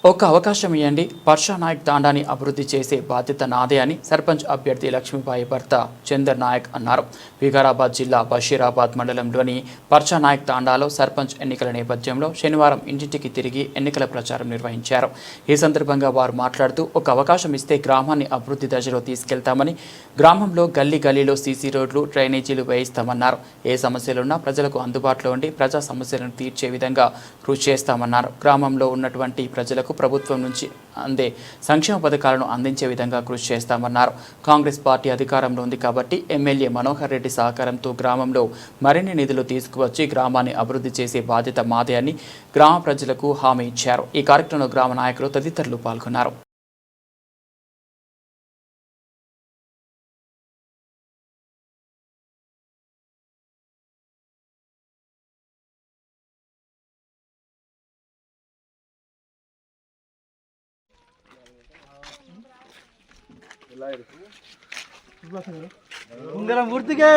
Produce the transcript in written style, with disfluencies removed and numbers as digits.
ఒక అవకాశం ఇవ్వండి. పర్షా నాయక్ తాండాని అభివృద్ధి చేసే బాధ్యత నాదే అని సర్పంచ్ అభ్యర్థి లక్ష్మీబాయి భర్త చందర్ నాయక్ అన్నారు. వికారాబాద్ జిల్లా బషీరాబాద్ మండలంలోని పర్షా నాయక్ తాండాలో సర్పంచ్ ఎన్నికల నేపథ్యంలో శనివారం ఇంటింటికి తిరిగి ఎన్నికల ప్రచారం నిర్వహించారు. ఈ సందర్భంగా వారు మాట్లాడుతూ ఒక అవకాశం ఇస్తే గ్రామాన్ని అభివృద్ధి దశలో తీసుకెళ్తామని, గ్రామంలో గల్లీ గల్లీలో సీసీ రోడ్లు, డ్రైనేజీలు వేయిస్తామన్నారు. ఏ సమస్యలున్నా ప్రజలకు అందుబాటులో ఉండి ప్రజా సమస్యలను తీర్చే విధంగా కృషి చేస్తామన్నారు. గ్రామంలో ఉన్నటువంటి ప్రజలకు ప్రభుత్వం నుంచి అందే సంక్షేమ పథకాలను అందించే విధంగా కృషి చేస్తామన్నారు. కాంగ్రెస్ పార్టీ అధికారంలో ఉంది కాబట్టి ఎమ్మెల్యే మనోహర్ రెడ్డి సహకారంతో గ్రామంలో మరిన్ని నిధులు తీసుకువచ్చి గ్రామాన్ని అభివృద్ధి చేసే బాధ్యత మాదే అని గ్రామ ప్రజలకు హామీ ఇచ్చారు. ఈ కార్యక్రమంలో గ్రామ నాయకులు తదితరులు పాల్గొన్నారు. ఉంగరం గుర్తుకే